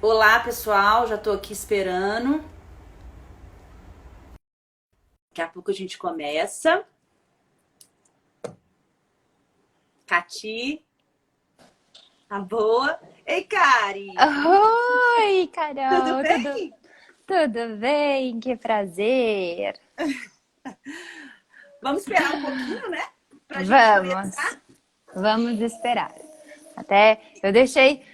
Olá, pessoal, já tô aqui esperando. Daqui a pouco a gente começa. Cati, tá boa? Ei, Kari, Oi, tudo Carol, tudo, bem? tudo bem? Que prazer. Vamos esperar um pouquinho, né? Pra gente Vamos, começar. vamos esperar. Até eu deixei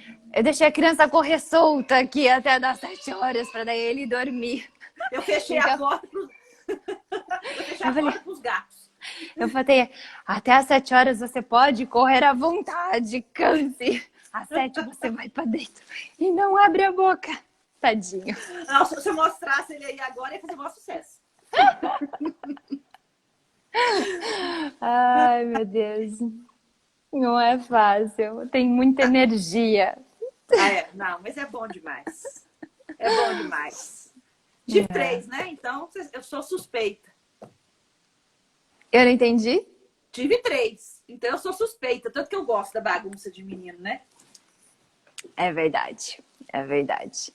a criança correr solta aqui até das 7 horas para daí ele dormir. Eu fechei a Então, porta, eu fechei a eu falei, porta pros gatos. eu falei, até às 7 horas você pode correr à vontade, canse. Às 7 você vai para dentro e não abre a boca. Tadinho. Nossa, se eu mostrasse ele aí agora, ia fazer o maior sucesso. Ai, meu Deus. Não é fácil. Tem muita energia. Ah, é? Não, mas é bom demais. É bom demais. Tive É. três, né? Então, eu sou suspeita. Eu não entendi? Tive três. Então, eu sou suspeita. Tanto que eu gosto da bagunça de menino, né? É verdade. É verdade.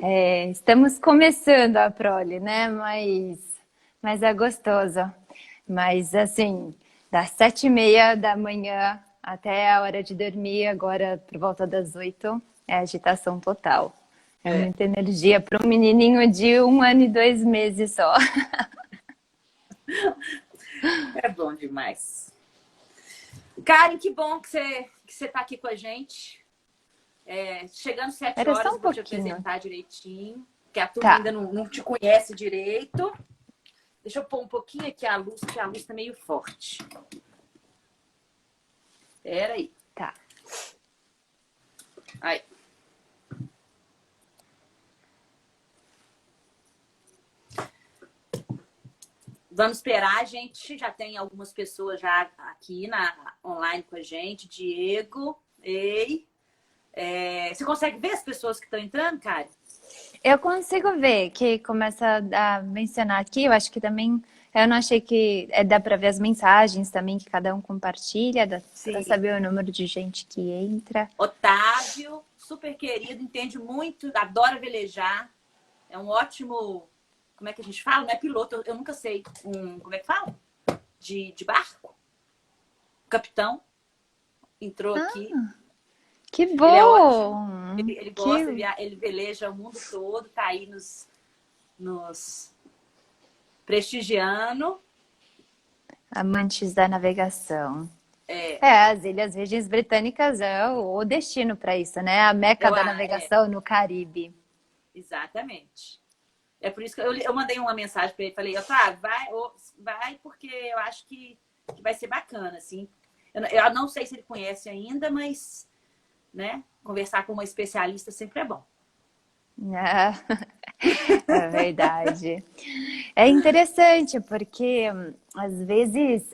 É, estamos começando a prole, né? Mas é gostoso. Mas assim, das 7h30 da manhã até a hora de dormir, agora por volta das 8, é agitação total. É É. muita energia para um menininho de 1 ano e 2 meses só. É bom demais. Karen, que bom que você tá aqui com a gente. Chegando sete Era só horas, um eu vou te pouquinho. apresentar direitinho, que a turma ainda Tá. não te conhece direito. Deixa eu pôr um pouquinho aqui a luz, que a luz tá meio forte. Espera aí. Tá. Aí. Vamos esperar, a gente já tem algumas pessoas já aqui online com a gente. Diego, ei. Você consegue ver as pessoas que estão entrando, Karen? Eu consigo ver que começa a mencionar aqui, eu acho que também, eu não achei que dá para ver as mensagens também que cada um compartilha, dá para Sim. saber o número de gente que entra. Otávio, super querido, entende muito, adora velejar. É um ótimo. Como é que a gente fala? Não é piloto, eu nunca sei. Como é que fala? De barco. Capitão entrou aqui. Que Ele é ótimo. bom! Ele gosta, Que ele veleja o mundo todo, tá aí nos prestigiando. amantes da navegação. É, É, as Ilhas Virgens Britânicas é o destino para isso, né? A meca da é, navegação no Caribe. exatamente. É por isso que eu mandei uma mensagem para ele, falei, Otávio, vai porque eu acho que vai ser bacana, assim. Eu não sei se ele conhece ainda, mas, né, conversar com uma especialista sempre é bom. É verdade. É interessante porque às vezes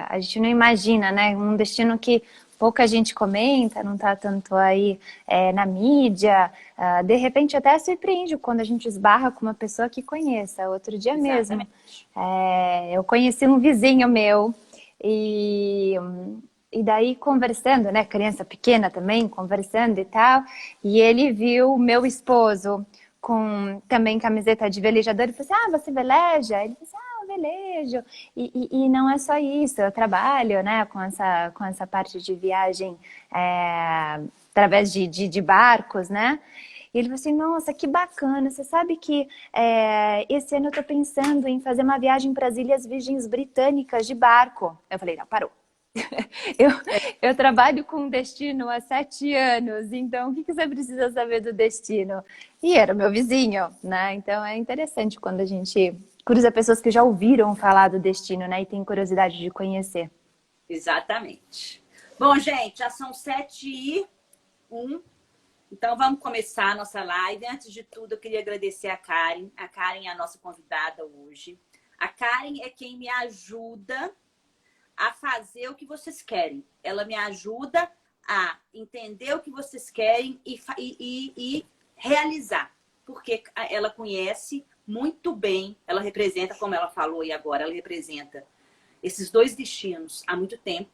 a gente não imagina, né? Um destino que pouca gente comenta, não está tanto aí na mídia. De repente até surpreende quando a gente esbarra com uma pessoa que conheça. Outro dia mesmo, Exatamente. eu conheci um vizinho meu e e daí conversando, né, criança pequena também, conversando e tal, e ele viu o meu esposo com também camiseta de velejador e falou assim, você veleja? Ele falou assim, eu velejo. E não é só isso, eu trabalho, né, com essa parte de viagem através de barcos, né? E ele falou assim, nossa, que bacana, você sabe que esse ano eu tô pensando em fazer uma viagem para as Ilhas Virgens Britânicas de barco. Eu falei, não, parou. Eu, eu trabalho com destino há 7 anos, então o que você precisa saber do destino? E era o meu vizinho, né? Então é interessante quando a gente cruza pessoas que já ouviram falar do destino, né? E tem curiosidade de conhecer. Exatamente. Bom, gente, já são 7h01. Então, vamos começar a nossa live. Antes de tudo, eu queria agradecer a Karen. A Karen é a nossa convidada hoje. A Karen é quem me ajuda a fazer o que vocês querem. Ela me ajuda a entender o que vocês querem e realizar. Porque ela conhece muito bem, ela representa, como ela falou e agora, ela representa esses dois destinos há muito tempo,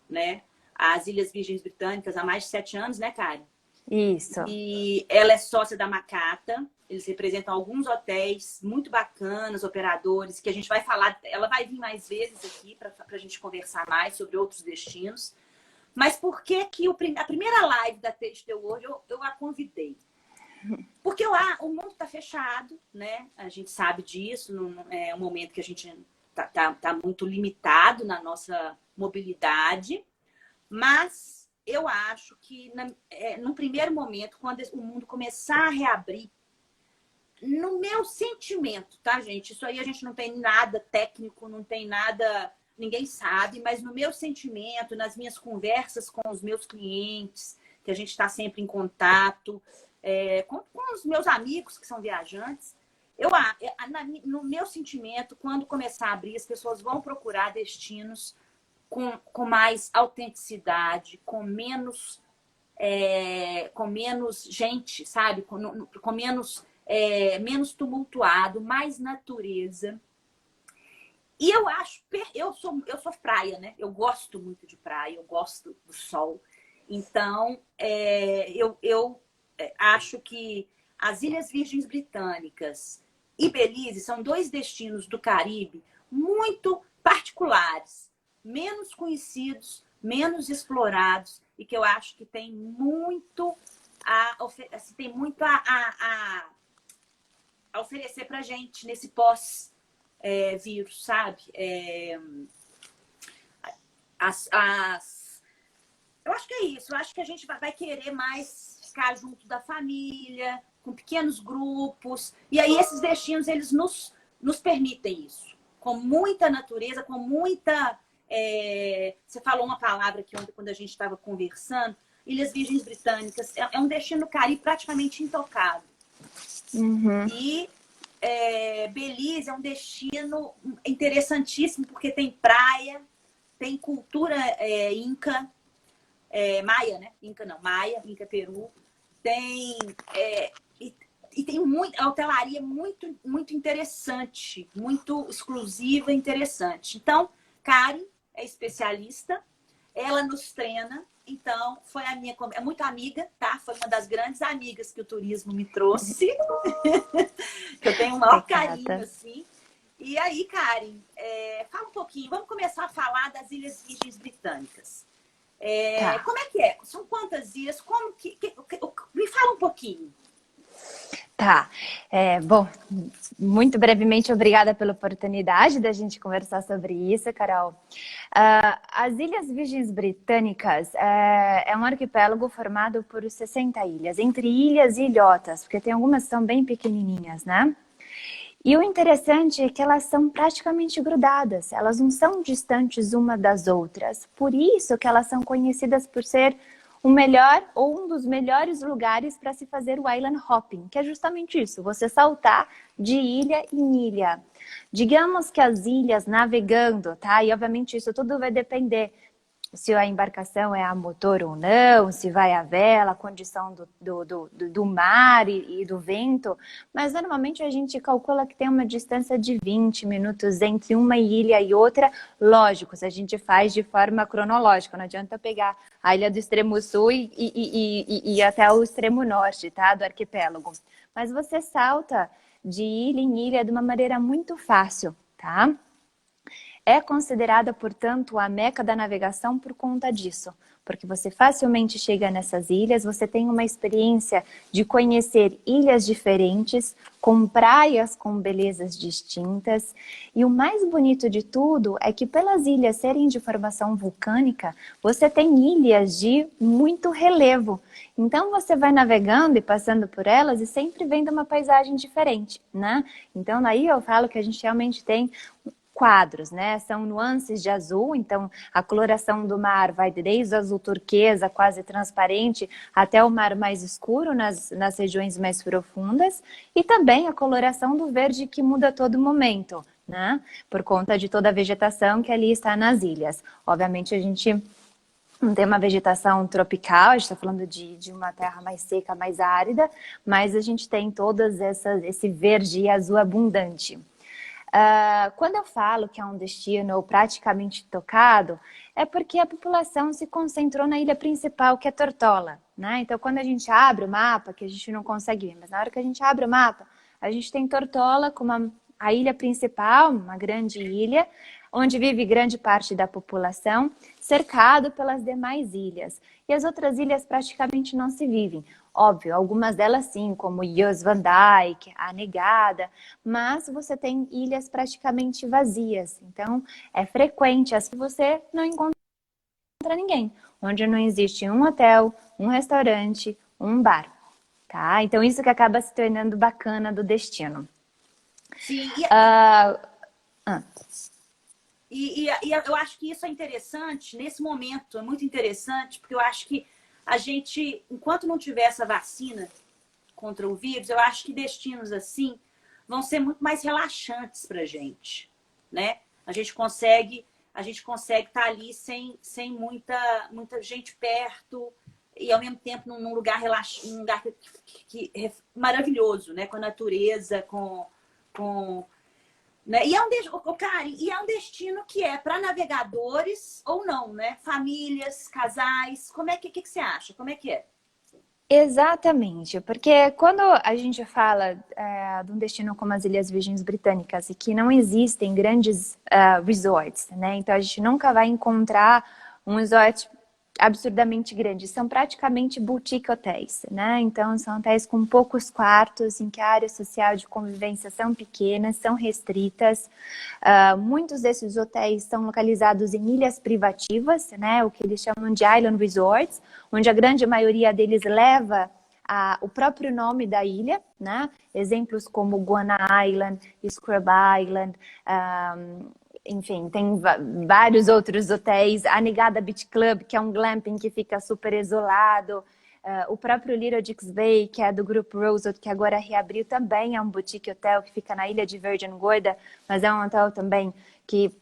né? As Ilhas Virgens Britânicas há mais de 7 anos, né, Karen? Isso. E ela é sócia da Macata. Eles representam alguns hotéis muito bacanas, operadores, que a gente vai falar. Ela vai vir mais vezes aqui para a gente conversar mais sobre outros destinos. Mas por que a primeira live da Taste hoje eu a convidei? Porque o mundo está fechado, né? A gente sabe disso. É um momento que a gente tá muito limitado na nossa mobilidade. Mas eu acho que no primeiro momento, quando o mundo começar a reabrir, no meu sentimento, tá, gente? Isso aí a gente não tem nada técnico, não tem nada, ninguém sabe, mas no meu sentimento, nas minhas conversas com os meus clientes, que a gente está sempre em contato, com os meus amigos que são viajantes, no meu sentimento, quando começar a abrir, as pessoas vão procurar destinos com mais autenticidade, com menos gente, sabe? Com menos tumultuado, mais natureza. E eu acho, eu sou praia, né? Eu gosto muito de praia, eu gosto do sol. Então, eu acho que as Ilhas Virgens Britânicas e Belize são dois destinos do Caribe muito particulares, menos conhecidos, menos explorados e que eu acho que tem muito a oferecer para a gente nesse pós-vírus, sabe? Eu acho que é isso. Eu acho que a gente vai querer mais ficar junto da família, com pequenos grupos. E aí esses destinos, eles nos permitem isso. Com muita natureza, com muita... Você falou uma palavra aqui ontem, quando a gente estava conversando. Ilhas Virgens Britânicas é um destino do Caribe praticamente intocado. Uhum. E Belize é um destino interessantíssimo, porque tem praia, tem cultura inca, maia, né? Inca não, maia, Inca Peru. Tem... E tem a hotelaria muito, muito interessante, muito exclusiva e interessante. Então, Karen é especialista, ela nos treina. Então, é muito amiga, tá? Foi uma das grandes amigas que o turismo me trouxe. Que eu tenho o maior carinho, assim. E aí, Karen, fala um pouquinho. Vamos começar a falar das Ilhas Virgens Britânicas. Tá. Como é que é? São quantas ilhas? Me fala um pouquinho. Tá. Bom, muito brevemente, obrigada pela oportunidade da gente conversar sobre isso, Carol. As Ilhas Virgens Britânicas é um arquipélago formado por 60 ilhas, entre ilhas e ilhotas, porque tem algumas que são bem pequenininhas, né? E o interessante é que elas são praticamente grudadas, elas não são distantes uma das outras. Por isso que elas são conhecidas por ser o melhor ou um dos melhores lugares para se fazer o island hopping, que é justamente isso, você saltar de ilha em ilha. Digamos que as ilhas navegando, tá? E obviamente isso tudo vai depender se a embarcação é a motor ou não, se vai a vela, a condição do mar e do vento, mas normalmente a gente calcula que tem uma distância de 20 minutos entre uma ilha e outra. Lógico, se a gente faz de forma cronológica, não adianta pegar a ilha do extremo sul e ir até o extremo norte, tá? Do arquipélago. Mas você salta de ilha em ilha de uma maneira muito fácil, tá? É considerada, portanto, a meca da navegação por conta disso, porque você facilmente chega nessas ilhas, você tem uma experiência de conhecer ilhas diferentes, com praias com belezas distintas, e o mais bonito de tudo é que pelas ilhas serem de formação vulcânica, você tem ilhas de muito relevo. Então você vai navegando e passando por elas e sempre vendo uma paisagem diferente, né? Então aí eu falo que a gente realmente tem quadros, né? São nuances de azul, então a coloração do mar vai desde o azul turquesa, quase transparente, até o mar mais escuro nas regiões mais profundas, e também a coloração do verde que muda a todo momento, né? Por conta de toda a vegetação que ali está nas ilhas. Obviamente a gente não tem uma vegetação tropical, a gente está falando de uma terra mais seca, mais árida, mas a gente tem esse verde e azul abundante. Quando eu falo que é um destino praticamente tocado, é porque a população se concentrou na ilha principal, que é Tortola, né? Então, quando a gente abre o mapa, que a gente não consegue ver, mas na hora que a gente abre o mapa, a gente tem Tortola como a ilha principal, uma grande ilha, onde vive grande parte da população, cercado pelas demais ilhas. E as outras ilhas praticamente não se vivem. Óbvio, algumas delas sim, como Yos Van Dyke, a Negada, mas você tem ilhas praticamente vazias. Então, é frequente as que você não encontra ninguém, onde não existe um hotel, um restaurante, um bar, tá? Então, isso que acaba se tornando bacana do destino. Sim, Ah, ah, e eu acho que isso é interessante, nesse momento, é muito interessante, porque eu acho que a gente, enquanto não tiver essa vacina contra o vírus, eu acho que destinos assim vão ser muito mais relaxantes para a gente, né? A gente consegue estar ali sem muita gente perto e ao mesmo tempo num lugar um lugar maravilhoso, né? Com a natureza, com né? E é Karen, e é um destino que é para navegadores ou não, né? Famílias, casais, como é que você acha? Como é que é? exatamente, porque quando a gente fala de um destino como as Ilhas Virgens Britânicas e que não existem grandes resorts, né? Então a gente nunca vai encontrar um resort absurdamente grande, são praticamente boutique hotéis, né? Então são hotéis com poucos quartos, em que a área social de convivência são pequenas, são restritas. Muitos desses hotéis estão localizados em ilhas privativas, né? O que eles chamam de island resorts, onde a grande maioria deles leva o próprio nome da ilha, né? Exemplos como Guana Island, Scrub Island, enfim, tem vários outros hotéis. A Negada Beach Club, que é um glamping que fica super isolado. O próprio Little Dix Bay, que é do grupo Rosewood, que agora reabriu, também é um boutique hotel que fica na ilha de Virgin Gorda, mas é um hotel também que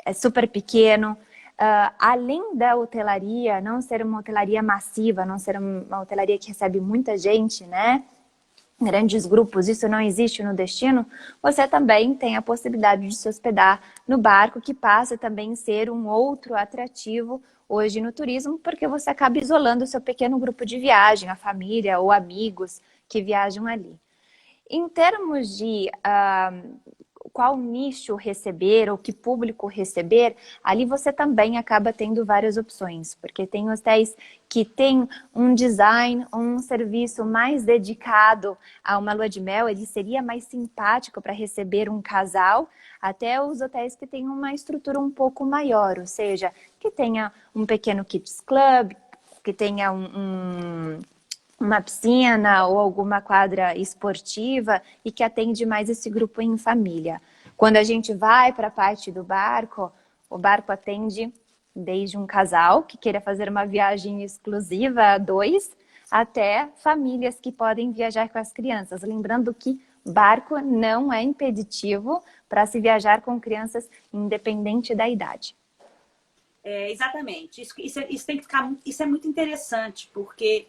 é super pequeno. Além da hotelaria não ser uma hotelaria massiva, não ser uma hotelaria que recebe muita gente, né? Grandes grupos, isso não existe no destino, você também tem a possibilidade de se hospedar no barco, que passa também a ser um outro atrativo hoje no turismo, porque você acaba isolando o seu pequeno grupo de viagem, a família ou amigos que viajam ali. Em termos de qual nicho receber ou que público receber, ali você também acaba tendo várias opções, porque tem hotéis que têm um design, um serviço mais dedicado a uma lua de mel, ele seria mais simpático para receber um casal, até os hotéis que têm uma estrutura um pouco maior, ou seja, que tenha um pequeno kids club, que tenha uma piscina ou alguma quadra esportiva e que atende mais esse grupo em família. Quando a gente vai para a parte do barco, o barco atende desde um casal que queira fazer uma viagem exclusiva a dois, até famílias que podem viajar com as crianças. Lembrando que barco não é impeditivo para se viajar com crianças, independente da idade. Exatamente. Isso tem que ficar, isso é muito interessante, porque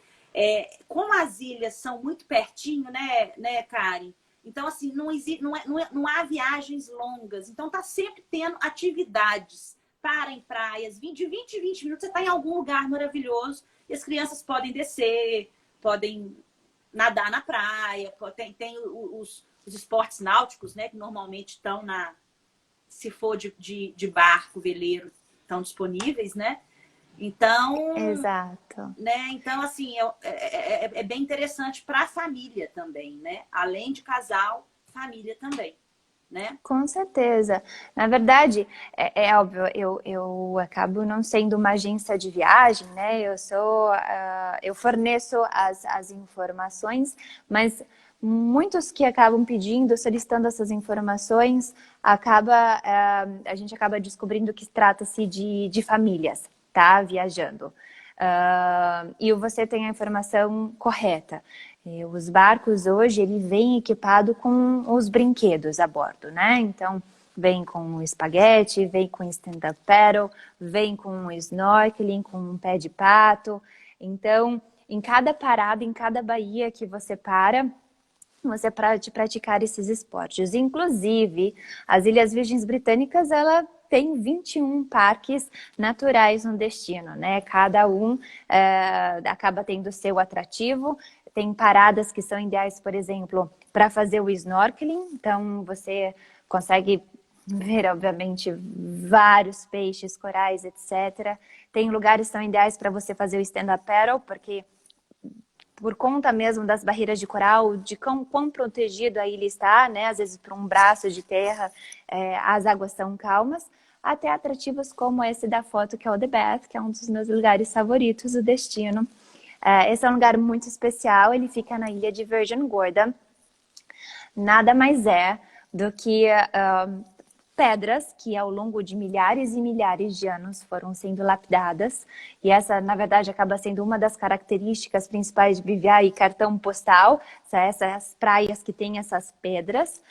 como as ilhas são muito pertinho, né, Karen? Então, assim, não há viagens longas. Então, tá sempre tendo atividades. Para em praias, de 20 em 20 minutos, você está em algum lugar maravilhoso e as crianças podem descer, podem nadar na praia, tem os esportes náuticos, né, que normalmente estão se for de barco, veleiro, estão disponíveis, né? Então, Exato. né? Então, assim, é bem interessante para a família também, né? Além de casal, família também, né? Com certeza. Na verdade, é óbvio, eu acabo não sendo uma agência de viagem, né? Eu forneço as informações, mas muitos que acabam pedindo, solicitando essas informações, a gente acaba descobrindo que trata-se de famílias, tá? Viajando. E você tem a informação correta. Os barcos hoje, ele vem equipado com os brinquedos a bordo, né? Então, vem com espaguete, vem com stand-up paddle, vem com snorkeling, com um pé de pato. Então, em cada parada, em cada baía que você para, você pode praticar esses esportes. Inclusive, as Ilhas Virgens Britânicas, ela tem 21 parques naturais no destino, né? Cada um acaba tendo seu atrativo. Tem paradas que são ideais, por exemplo, para fazer o snorkeling. Então, você consegue ver, obviamente, vários peixes, corais, etc. Tem lugares que são ideais para você fazer o stand-up paddle, porque por conta mesmo das barreiras de coral, de quão protegido a ilha está, né? Às vezes por um braço de terra, as águas são calmas, até atrativos como esse da foto, que é o The Bath, que é um dos meus lugares favoritos do destino. Esse é um lugar muito especial, ele fica na ilha de Virgin Gorda. Nada mais é do que pedras que ao longo de milhares e milhares de anos foram sendo lapidadas. E essa, na verdade, acaba sendo uma das características principais de BVI e cartão postal, essas praias que têm essas pedras,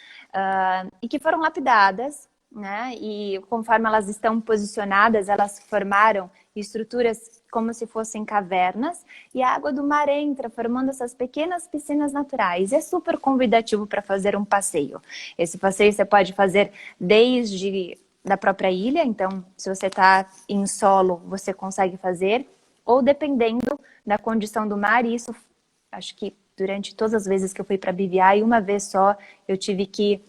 e que foram lapidadas, né? E conforme elas estão posicionadas, elas formaram estruturas como se fossem cavernas, e a água do mar entra, formando essas pequenas piscinas naturais. É super convidativo para fazer um passeio. Esse passeio você pode fazer desde da própria ilha, então se você está em solo, você consegue fazer, ou dependendo da condição do mar, e isso acho que durante todas as vezes que eu fui para BVI, uma vez só eu tive que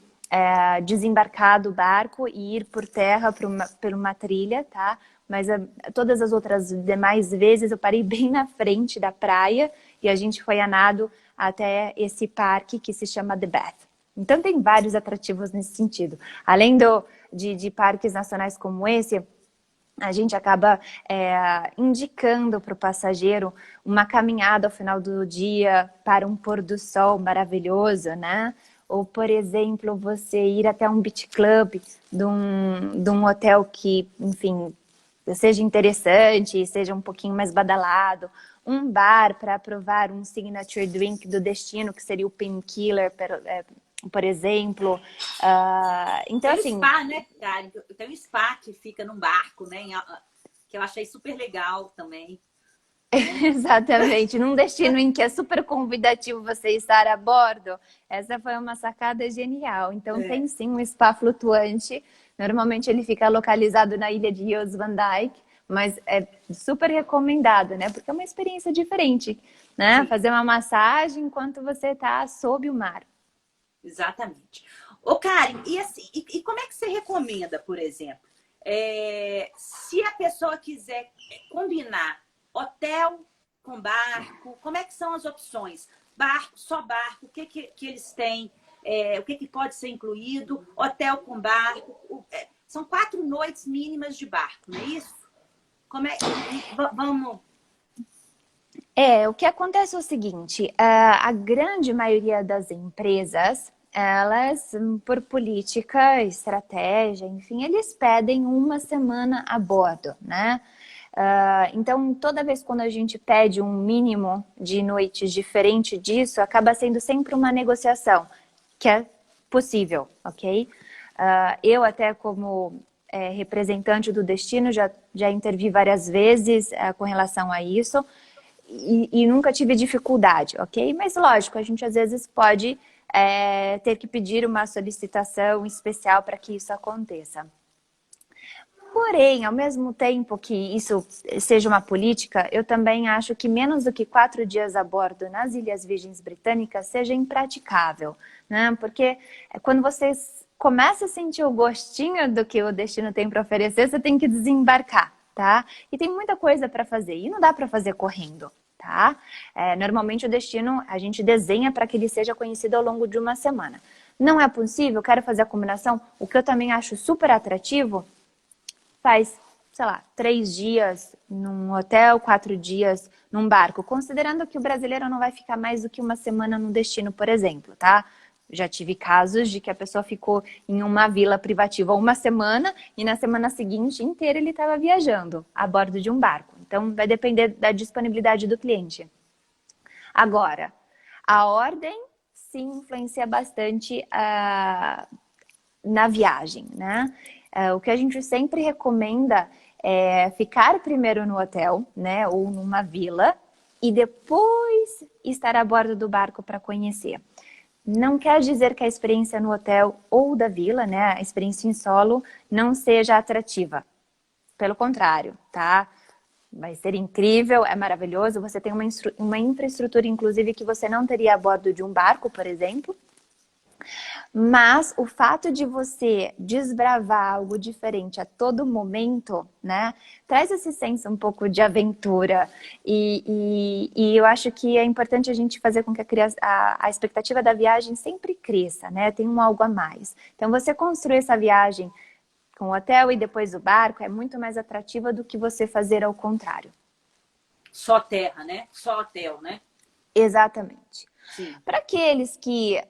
desembarcar do barco e ir por terra por uma trilha, tá? Mas todas as outras demais vezes eu parei bem na frente da praia e a gente foi a nado até esse parque que se chama The Bath. Então tem vários atrativos nesse sentido. Além de parques nacionais como esse, a gente acaba indicando para o passageiro uma caminhada ao final do dia para um pôr do sol maravilhoso, né? Ou, por exemplo, você ir até um beach club de um hotel que, enfim, seja interessante, seja um pouquinho mais badalado. Um bar para provar um signature drink do destino, que seria o Painkiller, por exemplo. Então, Tem assim... spa, né, Karen? Tem um spa que fica num barco, né? Que eu achei super legal também. Exatamente, num destino em que é super convidativo você estar a bordo, essa foi uma sacada genial. Então tem sim um spa flutuante, normalmente ele fica localizado na ilha de Jos Van Dyke, mas é super recomendado, né? Porque é uma experiência diferente, né? Sim. Fazer uma massagem enquanto você está sob o mar. Exatamente. Ô, Karen, e, assim, e como é que você recomenda, por exemplo, se a pessoa quiser combinar hotel com barco, como é que são as opções? Barco, só barco, o que eles têm, o que pode ser incluído, hotel com barco, são 4 noites mínimas de barco, não é isso? Como é? Vamos... O que acontece é o seguinte, a grande maioria das empresas, elas, por política, estratégia, enfim, eles pedem uma semana a bordo, né? Então, toda vez quando a gente pede um mínimo de noites diferente disso, acaba sendo sempre uma negociação, que é possível, ok? Eu até como representante do destino já intervi várias vezes com relação a isso e nunca tive dificuldade, ok? Mas lógico, a gente às vezes pode ter que pedir uma solicitação especial para que isso aconteça. Porém, ao mesmo tempo que isso seja uma política, eu também acho que menos do que 4 dias a bordo nas Ilhas Virgens Britânicas seja impraticável, né? Porque quando você começa a sentir o gostinho do que o destino tem para oferecer, você tem que desembarcar, tá? E tem muita coisa para fazer, e não dá para fazer correndo, tá? Normalmente o destino a gente desenha para que ele seja conhecido ao longo de uma semana. Não é possível, quero fazer a combinação, o que eu também acho super atrativo, faz, sei lá, 3 dias num hotel, 4 dias num barco, considerando que o brasileiro não vai ficar mais do que uma semana no destino, por exemplo, tá? Já tive casos de que a pessoa ficou em uma vila privativa uma semana e na semana seguinte inteira ele estava viajando a bordo de um barco. Então, vai depender da disponibilidade do cliente. Agora, a ordem sim influencia bastante na viagem, né? O que a gente sempre recomenda é ficar primeiro no hotel, né, ou numa vila, e depois estar a bordo do barco para conhecer. não quer dizer que a experiência no hotel ou da vila, né, a experiência em solo, não seja atrativa. Pelo contrário, tá? Vai ser incrível, é maravilhoso. Você tem uma infraestrutura, inclusive, que você não teria a bordo de um barco, por exemplo. Mas o fato de você desbravar algo diferente a todo momento, né, traz esse senso um pouco de aventura. E eu acho que é importante a gente fazer com que a expectativa da viagem sempre cresça, né? Tem um algo a mais. Então, você construir essa viagem com o hotel e depois o barco é muito mais atrativa do que você fazer ao contrário. Só terra, né? Só hotel, né? Exatamente. Sim. Para aqueles que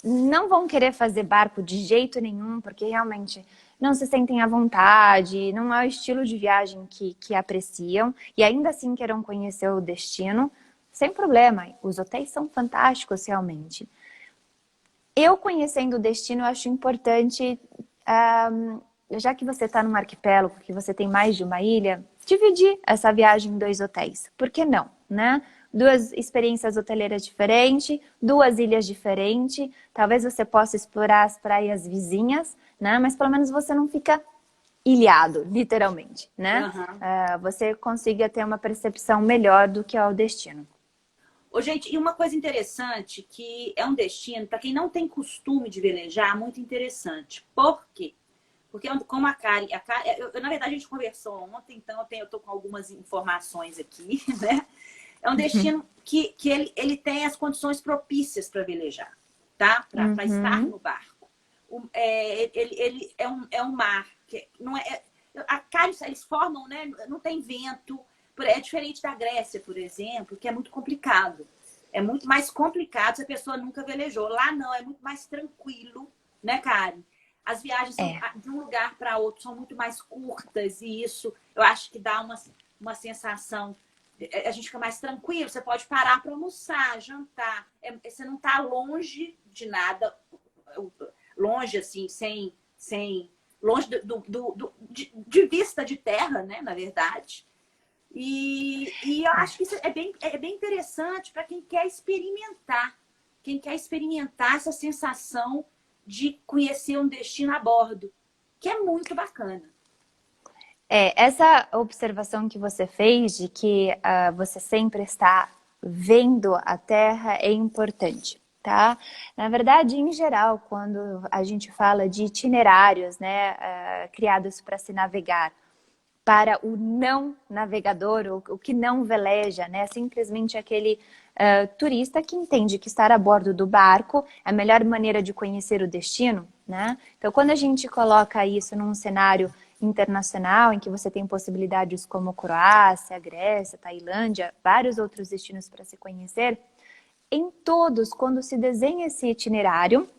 não vão querer fazer barco de jeito nenhum, porque realmente não se sentem à vontade, não é o estilo de viagem que apreciam, e ainda assim queiram conhecer o destino, sem problema. Os hotéis são fantásticos, realmente. Eu conhecendo o destino, eu acho importante, já que você está num arquipélago, que você tem mais de uma ilha, dividir essa viagem em 2 hotéis. Por que não, né? 2 experiências hoteleiras diferentes, 2 ilhas diferentes. Talvez você possa explorar as praias vizinhas, né? Mas pelo menos você não fica ilhado, literalmente, né? Uhum. Você consiga ter uma percepção melhor do que é o destino. Ô, gente, e uma coisa interessante, que é um destino, para quem não tem costume de velejar, muito interessante. Por quê? Porque como na verdade, a gente conversou ontem, então eu tô com algumas informações aqui, né? É um destino que ele tem as condições propícias para velejar, tá? Para estar Uhum. no barco. Ele é um mar, que não é, a Cários, eles formam, né? Não tem vento. É diferente da Grécia, por exemplo, que é muito complicado. É muito mais complicado se a pessoa nunca velejou. Lá não, é muito mais tranquilo, né, Karen? As viagens É. de um lugar para outro são muito mais curtas e isso eu acho que dá uma sensação. A gente fica mais tranquilo, você pode parar para almoçar, jantar. Você não está longe de nada, longe assim, longe de vista de terra, né, na verdade. E eu acho que isso é bem interessante para quem quer experimentar essa sensação de conhecer um destino a bordo, que é muito bacana. Essa observação que você fez de que você sempre está vendo a Terra é importante, tá? Na verdade, em geral, quando a gente fala de itinerários, né, criados para se navegar, para o não navegador, o que não veleja, né? Simplesmente aquele turista que entende que estar a bordo do barco é a melhor maneira de conhecer o destino, né? Então, quando a gente coloca isso num cenário internacional, em que você tem possibilidades como Croácia, Grécia, Tailândia, vários outros destinos para se conhecer, em todos, quando se desenha esse itinerário,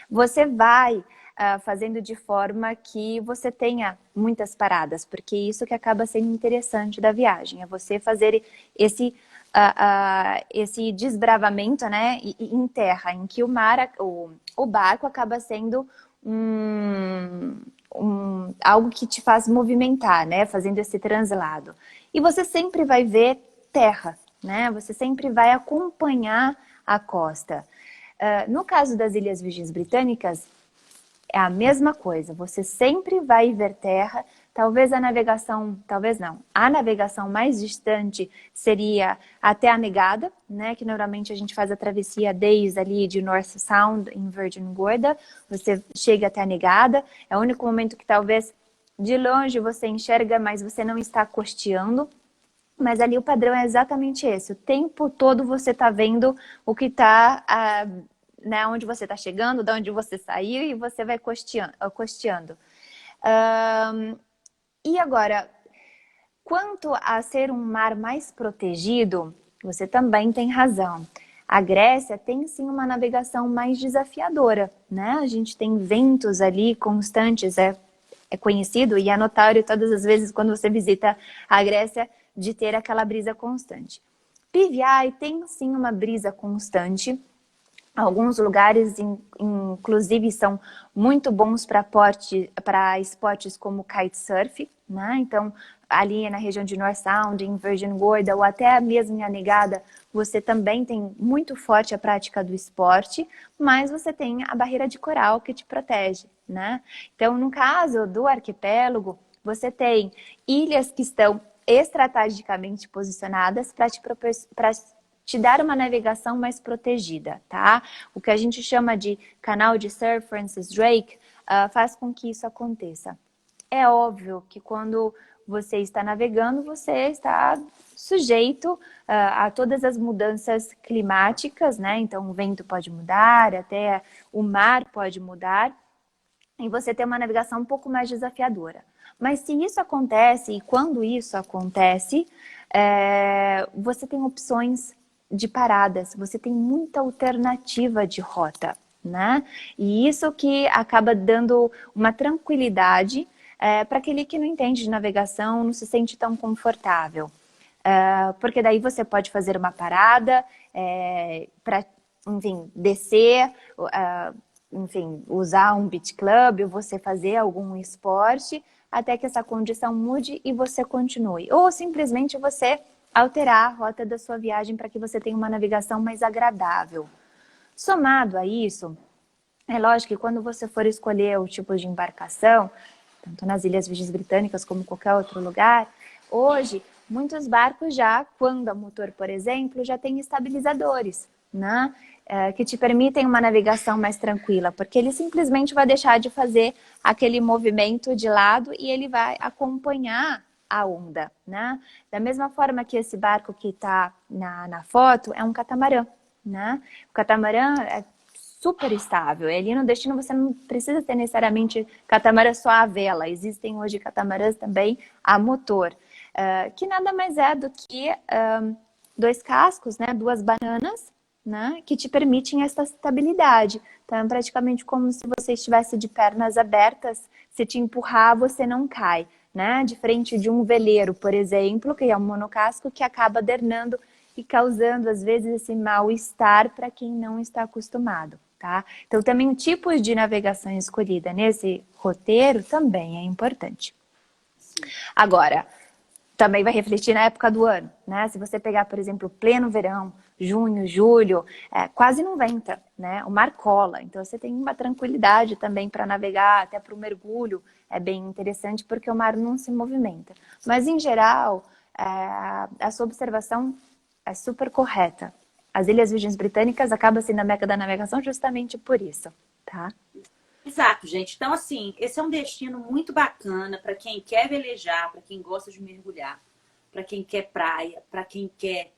você vai fazendo de forma que você tenha muitas paradas, porque isso que acaba sendo interessante da viagem, é você fazer esse desbravamento, né, em terra, em que o barco acaba sendo algo que te faz movimentar, né, fazendo esse translado. E você sempre vai ver terra, né, você sempre vai acompanhar a costa. No caso das Ilhas Virgens Britânicas, é a mesma coisa. Você sempre vai ver terra. Talvez a navegação mais distante seria até a Negada, né? Que normalmente a gente faz a travessia desde ali de North Sound, em Virgin Gorda. Você chega até a Negada. É o único momento que talvez de longe você enxerga, mas você não está costeando. Mas ali o padrão é exatamente esse. O tempo todo você está vendo o que está, né, onde você está chegando, de onde você saiu e você vai costeando. E agora, quanto a ser um mar mais protegido, você também tem razão. A Grécia tem sim uma navegação mais desafiadora, né? A gente tem ventos ali constantes, é conhecido e é notório todas as vezes quando você visita a Grécia de ter aquela brisa constante. PVI tem sim uma brisa constante. Alguns lugares, inclusive, são muito bons para esportes como kitesurf, né? Então, ali na região de North Sound, em Virgin Gorda, ou até mesmo em Anegada, você também tem muito forte a prática do esporte, mas você tem a barreira de coral que te protege, né? Então, no caso do arquipélago, você tem ilhas que estão estrategicamente posicionadas para te dar uma navegação mais protegida, tá? O que a gente chama de canal de Sir Francis Drake faz com que isso aconteça. É óbvio que quando você está navegando, você está sujeito a todas as mudanças climáticas, né? Então, o vento pode mudar, até o mar pode mudar, e você tem uma navegação um pouco mais desafiadora. Mas se isso acontece, e quando isso acontece, você tem opções de paradas, você tem muita alternativa de rota, né? E isso que acaba dando uma tranquilidade para aquele que não entende de navegação, não se sente tão confortável. Porque daí você pode fazer uma parada para, enfim, descer, enfim, usar um beach club, ou você fazer algum esporte, até que essa condição mude e você continue. Ou simplesmente você alterar a rota da sua viagem para que você tenha uma navegação mais agradável. Somado a isso, é lógico que quando você for escolher o tipo de embarcação, tanto nas Ilhas Virgens Britânicas como em qualquer outro lugar, hoje, muitos barcos já, quando a motor, por exemplo, já tem estabilizadores, né? Que te permitem uma navegação mais tranquila, porque ele simplesmente vai deixar de fazer aquele movimento de lado e ele vai acompanhar a onda, né? Da mesma forma que esse barco que está na foto é um catamarã, né? O catamarã é super estável. E ali no destino você não precisa ter necessariamente catamarã só a vela. Existem hoje catamarãs também a motor, que nada mais é do que dois cascos, né? Duas bananas, né? Que te permitem essa estabilidade. Então, é praticamente como se você estivesse de pernas abertas, se te empurrar, você não cai, né? Diferente de um veleiro, por exemplo, que é um monocasco que acaba adernando e causando, às vezes, esse mal-estar para quem não está acostumado, tá? Então, também o tipo de navegação escolhida nesse roteiro também é importante. Sim. Agora, também vai refletir na época do ano, né? Se você pegar, por exemplo, pleno verão, junho, julho, quase não venta, né? O mar cola, então você tem uma tranquilidade também para navegar, até para o mergulho, é bem interessante porque o mar não se movimenta. Mas, em geral, a sua observação é super correta. As Ilhas Virgens Britânicas acabam sendo a meca da navegação justamente por isso, tá? Exato, gente. Então, assim, esse é um destino muito bacana para quem quer velejar, para quem gosta de mergulhar, para quem quer praia, para quem quer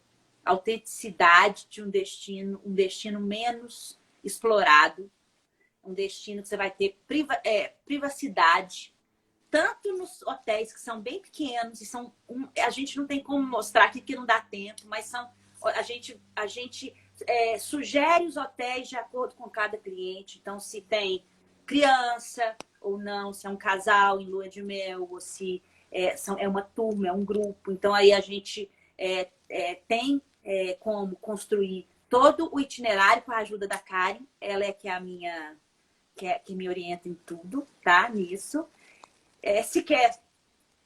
autenticidade de um destino menos explorado, um destino que você vai ter privacidade, tanto nos hotéis que são bem pequenos e a gente não tem como mostrar aqui que não dá tempo, mas a gente sugere os hotéis de acordo com cada cliente. Então, se tem criança ou não, se é um casal em lua de mel, ou se é uma turma, é um grupo. Então, aí a gente tem como construir todo o itinerário com a ajuda da Karen. Ela que é a minha, que me orienta em tudo, tá? Nisso. Se quer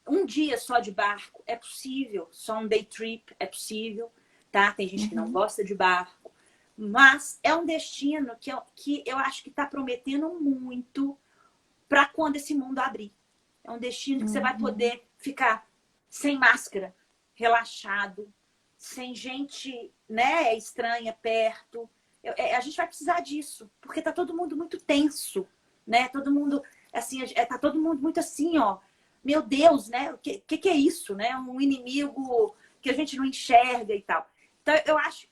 um dia só de barco, é possível. Só um day trip, é possível, tá? Tem gente que não gosta de barco. Mas é um destino que eu acho que está prometendo muito para quando esse mundo abrir. É um destino que você vai poder ficar sem máscara, relaxado, sem gente, né, estranha perto. A gente vai precisar disso, porque tá todo mundo muito tenso, né? Todo mundo, assim, tá todo mundo muito assim, ó. Meu Deus, né? O que é isso, né? Um inimigo que a gente não enxerga e tal. Então, eu acho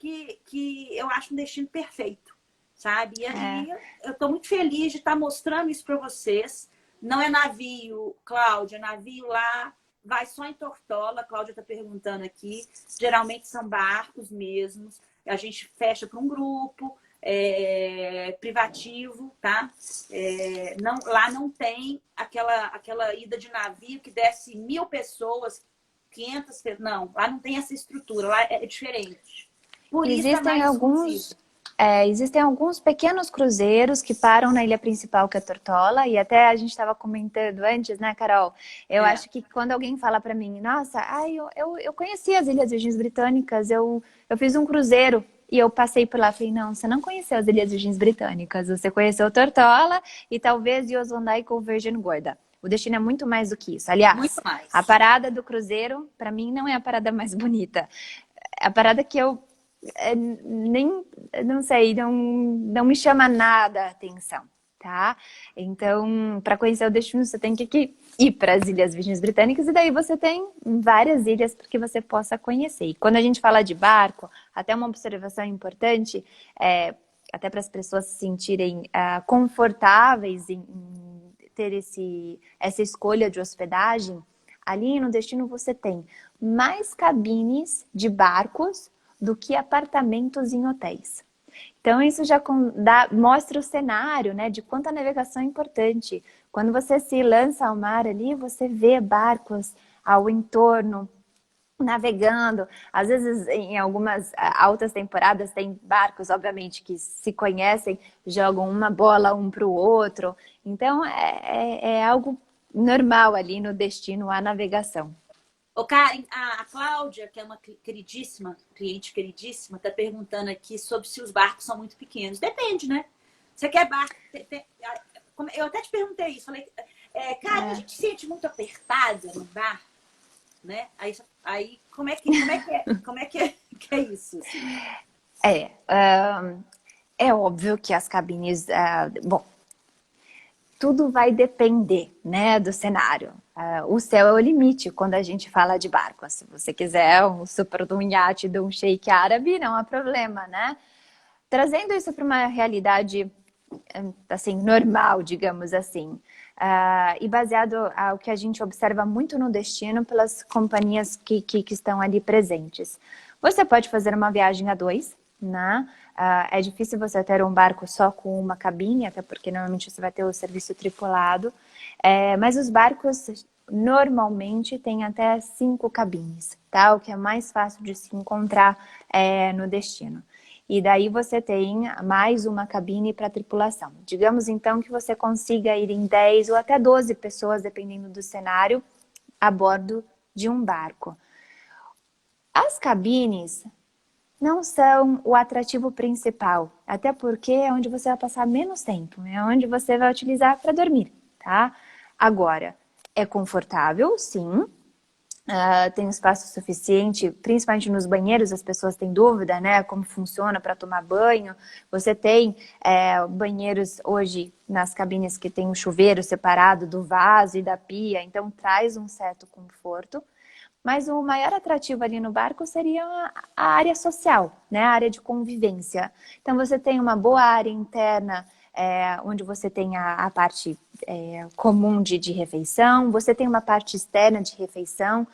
eu acho um destino perfeito, sabe? E aí, eu estou muito feliz de estar mostrando isso para vocês. Não é navio, Cláudia, navio lá vai só em Tortola. A Cláudia está perguntando aqui. Geralmente são barcos mesmos. A gente fecha para um grupo privativo, tá? Lá não tem aquela ida de navio que desce 1.000 pessoas, 500 pessoas. Não, lá não tem essa estrutura. Lá é diferente. Por isso é Existem mais alguns exclusivo. existem alguns pequenos cruzeiros que param na ilha principal, que é Tortola, e até a gente estava comentando antes, né, Carol? Eu acho que quando alguém fala para mim, nossa, eu conheci as Ilhas Virgens Britânicas, eu fiz um cruzeiro e eu passei por lá. Falei, não, você não conheceu as Ilhas Virgens Britânicas, você conheceu Tortola e talvez Yosondai ou Virgem Gorda. O destino é muito mais do que isso. Aliás, Muito mais. a parada do cruzeiro, para mim, não é a parada mais bonita. A parada que eu nem, não sei, não me chama nada a atenção, tá? Então, para conhecer o destino, você tem que ir para as Ilhas Virgens Britânicas e daí você tem várias ilhas para que você possa conhecer. E quando a gente fala de barco, até uma observação importante, até para as pessoas se sentirem confortáveis em ter essa escolha de hospedagem, ali no destino você tem mais cabines de barcos do que apartamentos em hotéis. Então, isso já mostra o cenário, né, de quanto a navegação é importante. Quando você se lança ao mar ali, você vê barcos ao entorno, navegando. Às vezes, em algumas altas temporadas, tem barcos, obviamente, que se conhecem, jogam uma bola um para o outro. Então, é algo normal ali no destino, a navegação. Ô, Karen, a Cláudia, que é uma cliente queridíssima, está perguntando aqui sobre se os barcos são muito pequenos. Depende, né? Você quer barco... Eu até te perguntei isso. Falei, Karen, a gente se sente muito apertada no bar, né? Aí como é que é isso? Assim? É óbvio que as cabines... bom, tudo vai depender, né, do cenário. O céu é o limite quando a gente fala de barco. Se você quiser um super de um iate de um sheik árabe, não há problema, né? Trazendo isso para uma realidade, assim, normal, digamos assim, e baseado ao que a gente observa muito no destino pelas companhias que estão ali presentes. Você pode fazer uma viagem a dois, né? É difícil você ter um barco só com uma cabine, até porque normalmente você vai ter o serviço tripulado. Mas os barcos normalmente têm até 5 cabines, tá? O que é mais fácil de se encontrar no destino. E daí você tem mais uma cabine para tripulação. Digamos então que você consiga ir em 10 ou até 12 pessoas, dependendo do cenário, a bordo de um barco. As cabines não são o atrativo principal, até porque é onde você vai passar menos tempo, é onde você vai utilizar para dormir, tá? Agora, é confortável, sim, tem espaço suficiente, principalmente nos banheiros, as pessoas têm dúvida, né, como funciona para tomar banho. Você tem banheiros hoje nas cabines que tem um chuveiro separado do vaso e da pia, então traz um certo conforto. Mas o maior atrativo ali no barco seria a área social, né? A área de convivência. Então, você tem uma boa área interna, onde você tem a parte comum de refeição, você tem uma parte externa de refeição.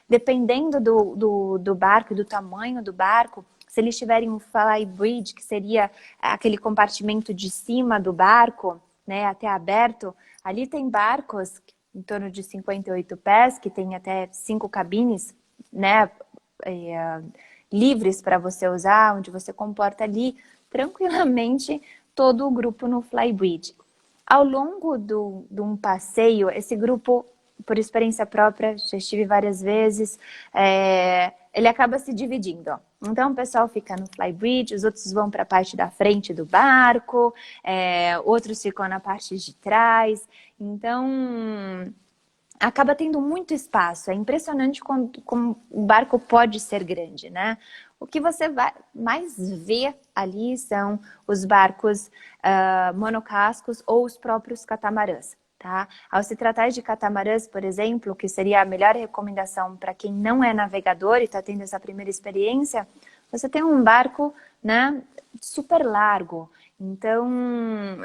Dependendo do barco e do tamanho do barco, se eles tiverem um flybridge, que seria aquele compartimento de cima do barco, né, até aberto, ali tem barcos em torno de 58 pés, que tem até 5 cabines, né, livres para você usar, onde você comporta ali tranquilamente todo o grupo no flybridge. Ao longo de um passeio, esse grupo, por experiência própria, já estive várias vezes, ele acaba se dividindo. Ó. Então, o pessoal fica no flybridge, os outros vão para a parte da frente do barco, outros ficam na parte de trás. Então, acaba tendo muito espaço. É impressionante como o barco pode ser grande, né? O que você vai mais ver ali são os barcos monocascos ou os próprios catamarãs. Tá? Ao se tratar de catamarãs, por exemplo, que seria a melhor recomendação para quem não é navegador e está tendo essa primeira experiência, você tem um barco, né, super largo. Então,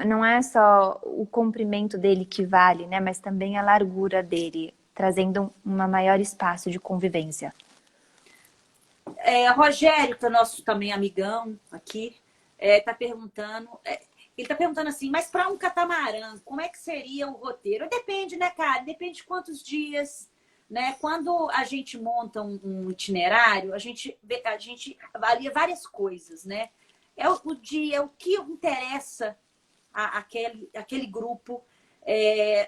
não é só o comprimento dele que vale, né, mas também a largura dele, trazendo um maior espaço de convivência. Rogério, que é nosso também amigão aqui, está perguntando... Ele está perguntando assim, mas para um catamarã, como é que seria o roteiro? Depende, né, cara? Depende de quantos dias, né? Quando a gente monta um itinerário, a gente avalia várias coisas, né? é o dia, o que interessa aquele grupo.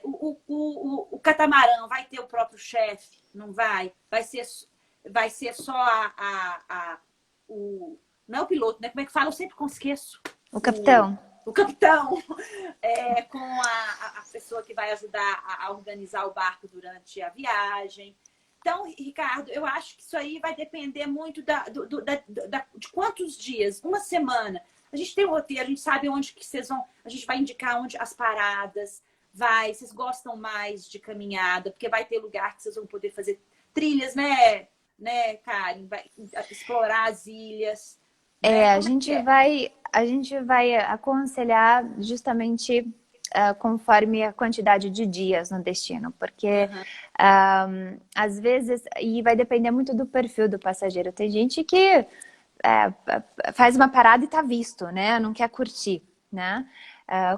O catamarã vai ter o próprio chefe? Não vai? Vai ser só não é o piloto, né? Como é que fala? Eu sempre esqueço. O capitão. O capitão, com a pessoa que vai ajudar a organizar o barco durante a viagem. Então, Ricardo, eu acho que isso aí vai depender muito de quantos dias, uma semana. A gente tem o roteiro, a gente sabe onde que vocês vão, a gente vai indicar onde as paradas, vocês gostam mais de caminhada, porque vai ter lugar que vocês vão poder fazer trilhas, né, Karen? Vai explorar as ilhas. Né? A gente vai aconselhar justamente conforme a quantidade de dias no destino, porque às vezes, e vai depender muito do perfil do passageiro. Tem gente que faz uma parada e tá visto, né? Não quer curtir, né?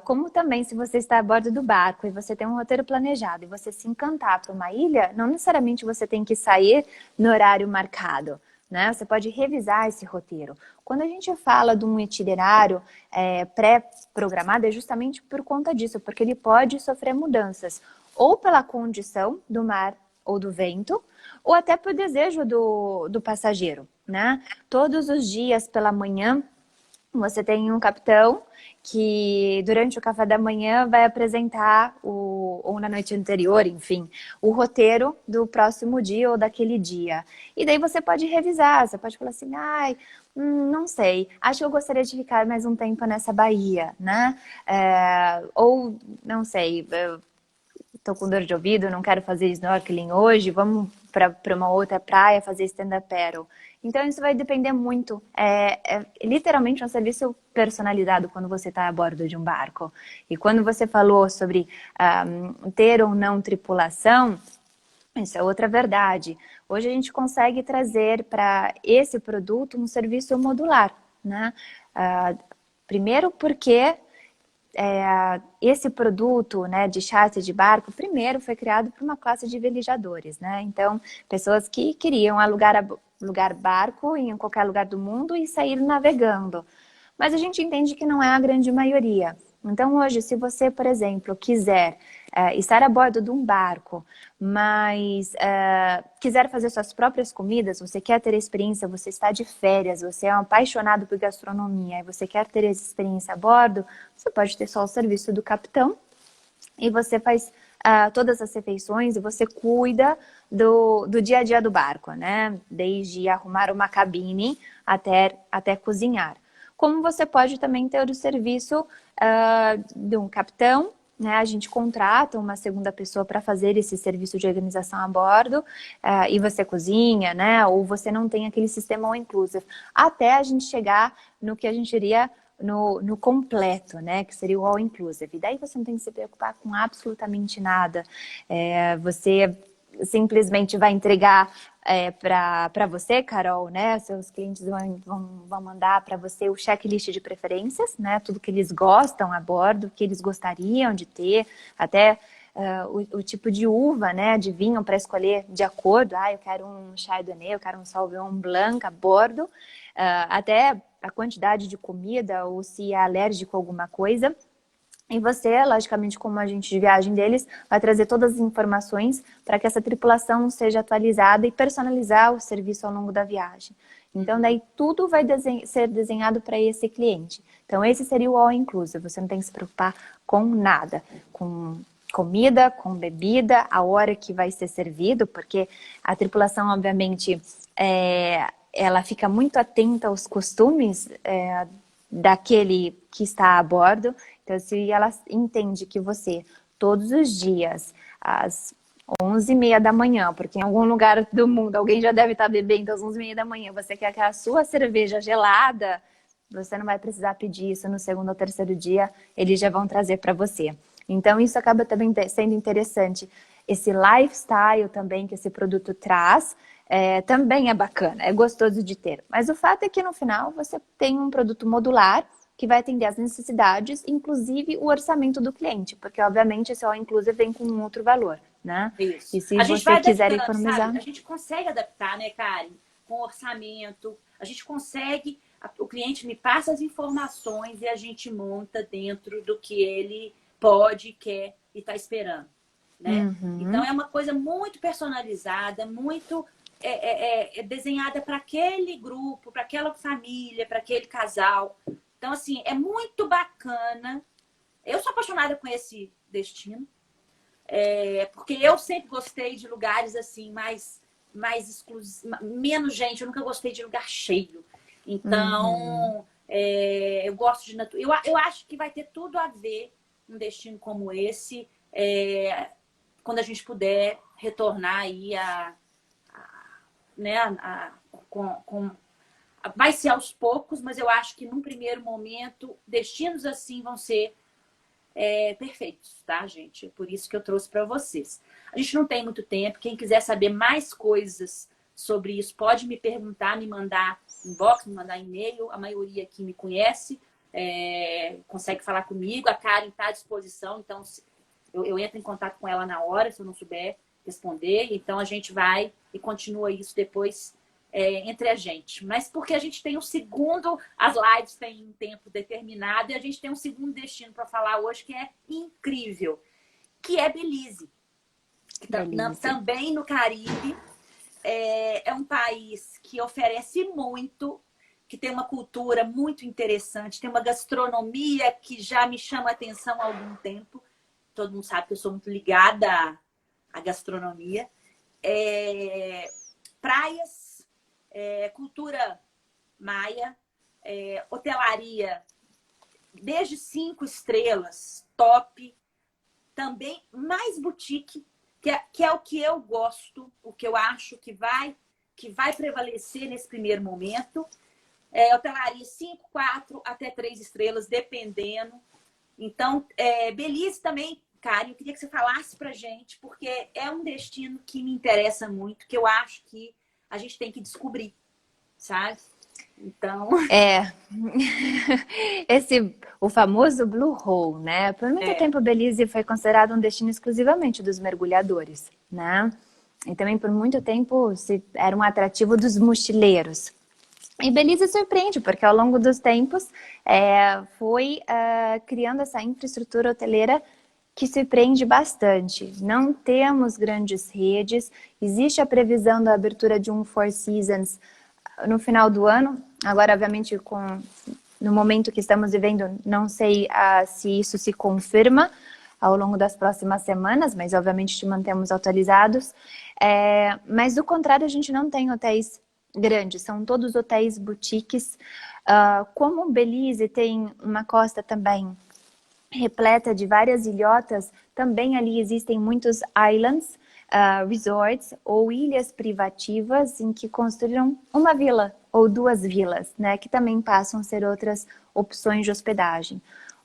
Como também, se você está a bordo do barco e você tem um roteiro planejado e você se encantar para uma ilha, não necessariamente você tem que sair no horário marcado, né? Você pode revisar esse roteiro. Quando a gente fala de um itinerário pré-programado, é justamente por conta disso, porque ele pode sofrer mudanças, ou pela condição do mar ou do vento, ou até por desejo do passageiro, né? Todos os dias pela manhã, você tem um capitão que durante o café da manhã vai apresentar, ou na noite anterior, enfim, o roteiro do próximo dia ou daquele dia. E daí você pode revisar, você pode falar assim, não sei, acho que eu gostaria de ficar mais um tempo nessa baía, né? Ou, não sei, estou com dor de ouvido, não quero fazer snorkeling hoje, vamos para uma outra praia fazer stand-up paddle. Então, isso vai depender muito. É literalmente um serviço personalizado quando você está a bordo de um barco. E quando você falou sobre ter ou não tripulação, isso é outra verdade. Hoje a gente consegue trazer para esse produto um serviço modular, né? Primeiro porque esse produto, né, de charter de barco, primeiro foi criado por uma classe de velejadores, né? Então, pessoas que queriam alugar barco em qualquer lugar do mundo e sair navegando. Mas a gente entende que não é a grande maioria. Então, hoje, se você, por exemplo, quiser estar a bordo de um barco, mas quiser fazer suas próprias comidas, você quer ter experiência, você está de férias, você é um apaixonado por gastronomia e você quer ter essa experiência a bordo, você pode ter só o serviço do capitão e você faz todas as refeições e você cuida do dia a dia do barco, né? Desde arrumar uma cabine até cozinhar. Como você pode também ter o serviço de um capitão, né? A gente contrata uma segunda pessoa para fazer esse serviço de organização a bordo e você cozinha, né? Ou você não tem aquele sistema all inclusive. Até a gente chegar no que a gente iria no completo, né? Que seria o all inclusive. E daí você não tem que se preocupar com absolutamente nada. Você simplesmente vai entregar para você, Carol, né? Seus clientes vão mandar para você o checklist de preferências, né? Tudo que eles gostam a bordo, que eles gostariam de ter, até o tipo de uva, né? De vinho para escolher de acordo. Eu quero um Chardonnay, eu quero um Sauvignon Blanc a bordo, até a quantidade de comida ou se é alérgico a alguma coisa. E você, logicamente, como agente de viagem deles, vai trazer todas as informações para que essa tripulação seja atualizada e personalizar o serviço ao longo da viagem. Então, daí tudo vai ser desenhado para esse cliente. Então, esse seria o all inclusive. Você não tem que se preocupar com nada, com comida, com bebida, a hora que vai ser servido, porque a tripulação, obviamente, ela fica muito atenta aos costumes daquele que está a bordo. Então, se ela entende que você, todos os dias, às 11h30 da manhã, porque em algum lugar do mundo alguém já deve estar bebendo às 11h30 da manhã, você quer que a sua cerveja gelada, você não vai precisar pedir isso no segundo ou terceiro dia, eles já vão trazer para você. Então, isso acaba também sendo interessante. Esse lifestyle também que esse produto traz, também é bacana, é gostoso de ter. Mas o fato é que no final você tem um produto modular que vai atender às necessidades, inclusive o orçamento do cliente, porque obviamente esse all inclusive vem com um outro valor, né? Isso. E se você quiser economizar... Sabe? A gente consegue adaptar, né, Karen? Com orçamento, a gente consegue o cliente me passa as informações e a gente monta dentro do que ele pode, quer e está esperando, né? Então, é uma coisa muito personalizada, muito desenhada para aquele grupo, para aquela família, para aquele casal. Então, assim, é muito bacana. Eu sou apaixonada com esse destino, porque eu sempre gostei de lugares assim, mais exclusivos, menos gente. Eu nunca gostei de lugar cheio. Então, eu gosto de natureza. Eu acho que vai ter tudo a ver um destino como esse, quando a gente puder retornar aí né, vai ser aos poucos, mas eu acho que num primeiro momento, destinos assim vão ser perfeitos, tá, gente? É por isso que eu trouxe para vocês. A gente não tem muito tempo. Quem quiser saber mais coisas sobre isso, pode me perguntar, me mandar inbox, me mandar e-mail. A maioria aqui me conhece, consegue falar comigo. A Karen está à disposição, então eu entro em contato com ela na hora, se eu não souber responder. Então a gente vai e continua isso depois entre a gente. Mas porque a gente tem um segundo, as lives têm um tempo determinado e a gente tem um segundo destino para falar hoje que é incrível, que é Belize. Também no Caribe. É um país que oferece muito, que tem uma cultura muito interessante, tem uma gastronomia que já me chama a atenção há algum tempo. Todo mundo sabe que eu sou muito ligada à gastronomia. Praias, cultura maia, hotelaria desde 5 estrelas, top. Também mais boutique, que é o que eu gosto, o que eu acho que vai prevalecer nesse primeiro momento. Hotelaria 5, 4 até 3 estrelas, dependendo. Então, Belize também, Karen, eu queria que você falasse pra gente, porque é um destino que me interessa muito, que eu acho que a gente tem que descobrir, sabe? Então... o famoso Blue Hole, né? Por muito tempo, Belize foi considerado um destino exclusivamente dos mergulhadores, né? E também por muito tempo era um atrativo dos mochileiros. E Belize surpreende, porque ao longo dos tempos foi criando essa infraestrutura hoteleira que surpreende bastante. Não temos grandes redes, existe a previsão da abertura de um Four Seasons no final do ano. Agora, obviamente, no momento que estamos vivendo, não sei se isso se confirma ao longo das próximas semanas, mas obviamente te mantemos atualizados. Mas do contrário, a gente não tem hotéis grandes, são todos hotéis boutiques. Como Belize tem uma costa também repleta de várias ilhotas, também ali existem muitos islands, resorts ou ilhas privativas em que construíram uma vila ou 2 vilas, né, que também passam a ser outras opções de hospedagem.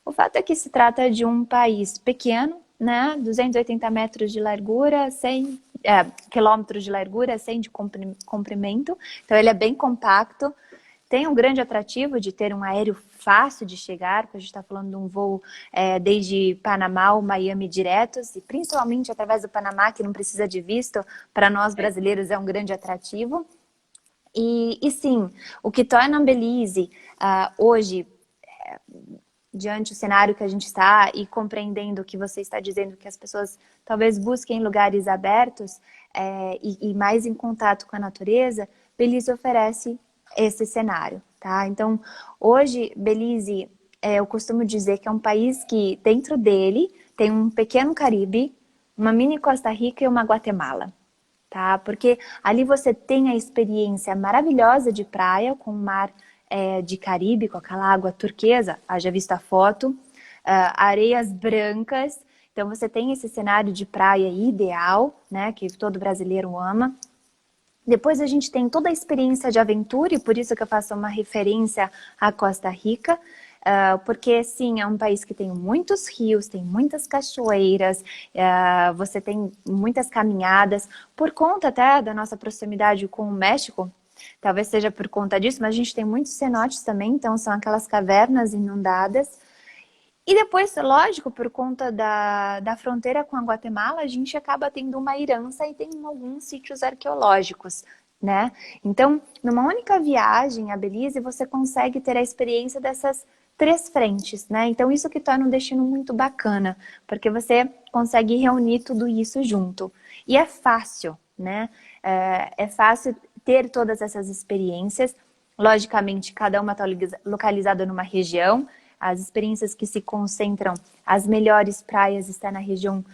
O fato é que se trata de um país pequeno, né, 280 metros de largura, 100 quilômetros de largura, 100 de comprimento, então ele é bem compacto. Tem um grande atrativo de ter um aéreo fácil de chegar, porque a gente está falando de um voo desde Panamá ou Miami diretos, e principalmente através do Panamá, que não precisa de visto, para nós brasileiros é um grande atrativo. E sim, o que torna Belize hoje, diante do cenário que a gente está e compreendendo o que você está dizendo, que as pessoas talvez busquem lugares abertos e mais em contato com a natureza, Belize oferece esse cenário, tá? Então, hoje, Belize, eu costumo dizer que é um país que, dentro dele, tem um pequeno Caribe, uma mini Costa Rica e uma Guatemala, tá? Porque ali você tem a experiência maravilhosa de praia, com o mar de Caribe, com aquela água turquesa, haja visto a foto, areias brancas, então você tem esse cenário de praia ideal, né, que todo brasileiro ama. Depois a gente tem toda a experiência de aventura, e por isso que eu faço uma referência à Costa Rica, porque sim, é um país que tem muitos rios, tem muitas cachoeiras, você tem muitas caminhadas, por conta até da nossa proximidade com o México, talvez seja por conta disso, mas a gente tem muitos cenotes também, então são aquelas cavernas inundadas. E depois, lógico, por conta da fronteira com a Guatemala, a gente acaba tendo uma herança e tem alguns sítios arqueológicos né? Então, numa única viagem a Belize, você consegue ter a experiência dessas três frentes, né? Então, isso que torna um destino muito bacana, porque você consegue reunir tudo isso junto. E é fácil, né? É fácil ter todas essas experiências. Logicamente, cada uma está localizada numa região. As experiências que se concentram, as melhores praias estão na região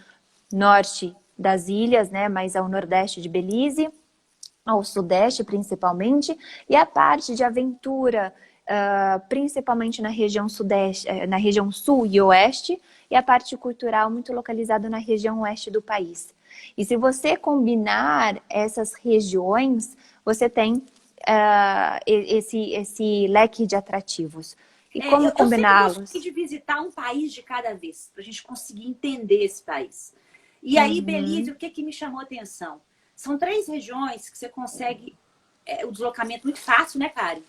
norte das ilhas, né? Mais ao nordeste de Belize, ao sudeste principalmente, e a parte de aventura, principalmente na região sudeste, na região sul e oeste, e a parte cultural muito localizada na região oeste do país. E se você combinar essas regiões, você tem esse leque de atrativos. E como Eu sempre gostei combiná-los? de visitar um país de cada vez, para a gente conseguir entender esse país. E aí, Belize, Uhum, o que, que me chamou a atenção? São 3 regiões que você consegue o deslocamento muito fácil, né, Karen?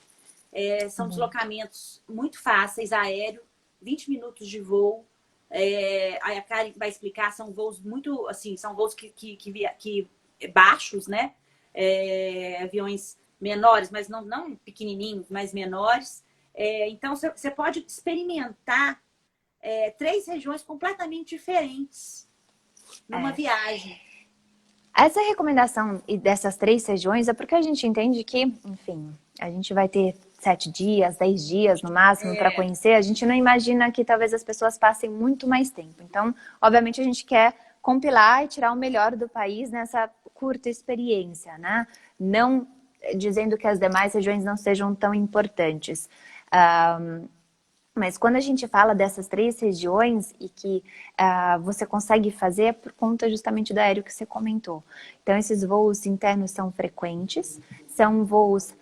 São muito. deslocamentos muito fáceis, aéreo, 20 minutos de voo. Aí a Karen vai explicar, são voos muito, assim, são voos que baixos, né? Aviões menores, mas não pequenininhos, mas menores. Então, você pode experimentar 3 regiões completamente diferentes numa É. viagem. Essa recomendação dessas três regiões é porque a gente entende que, enfim, a gente vai ter 7 dias, 10 dias no máximo para É, conhecer. A gente não imagina que talvez as pessoas passem muito mais tempo. Então, obviamente, a gente quer compilar e tirar o melhor do país nessa curta experiência, né? Não dizendo que as demais regiões não sejam tão importantes. Mas quando a gente fala dessas três regiões e que você consegue fazer é por conta justamente do aéreo que você comentou. Então, esses voos internos são frequentes, são voos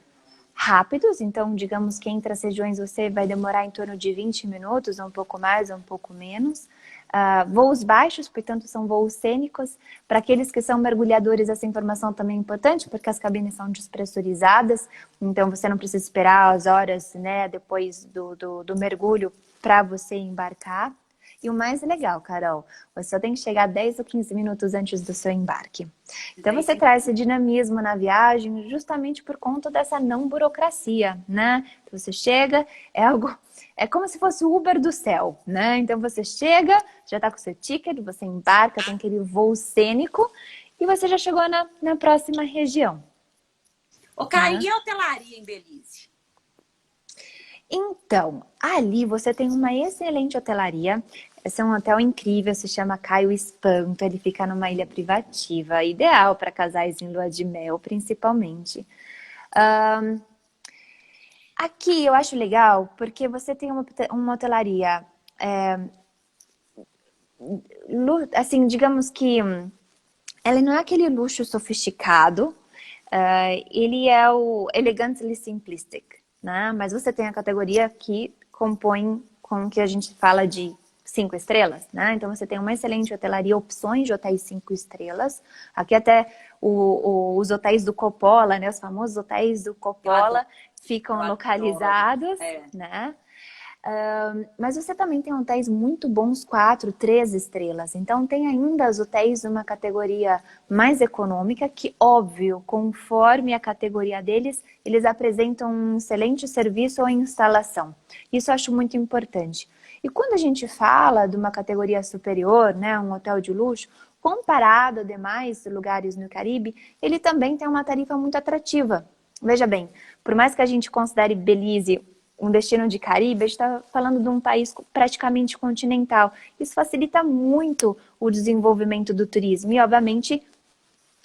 rápidos, então digamos que entre as regiões você vai demorar em torno de 20 minutos, um pouco mais, um pouco menos. Voos baixos, portanto, são voos cênicos. Para aqueles que são mergulhadores, essa informação também é importante, porque as cabines são despressurizadas, então você não precisa esperar as horas, né, depois do mergulho para você embarcar. E o mais legal, Carol, você só tem que chegar 10 ou 15 minutos antes do seu embarque. Então você traz esse dinamismo na viagem justamente por conta dessa não burocracia, né? Então, você chega, é como se fosse o Uber do céu, né? Então você chega, já está com o seu ticket, você embarca, tem aquele voo cênico e você já chegou na próxima região, Ô, Karen, né? e a hotelaria em Belize? Então, ali você tem uma excelente hotelaria. Esse é um hotel incrível, se chama Caio Espanto. Ele fica numa ilha privativa, ideal para casais em lua de mel, principalmente. Ahn, Aqui eu acho legal porque você tem uma hotelaria, assim, digamos que ela não é aquele luxo sofisticado, ele é o elegantly simplistic, né? Mas você tem a categoria que compõe com o que a gente fala de 5 estrelas, né? Então você tem uma excelente hotelaria, opções de hotéis 5 estrelas. Aqui até os hotéis do Coppola, né? Os famosos hotéis do Eu adoro, Coppola eu ficam adoro. localizados, né? Mas você também tem hotéis muito bons, 4, 3 estrelas. Então tem ainda os hotéis numa categoria mais econômica, que óbvio, conforme a categoria deles, eles apresentam um excelente serviço ou instalação. Isso eu acho muito importante. E quando a gente fala de uma categoria superior, né, um hotel de luxo, comparado a demais lugares no Caribe, ele também tem uma tarifa muito atrativa. Veja bem, por mais que a gente considere Belize um destino de Caribe, a gente está falando de um país praticamente continental. Isso facilita muito o desenvolvimento do turismo e, obviamente,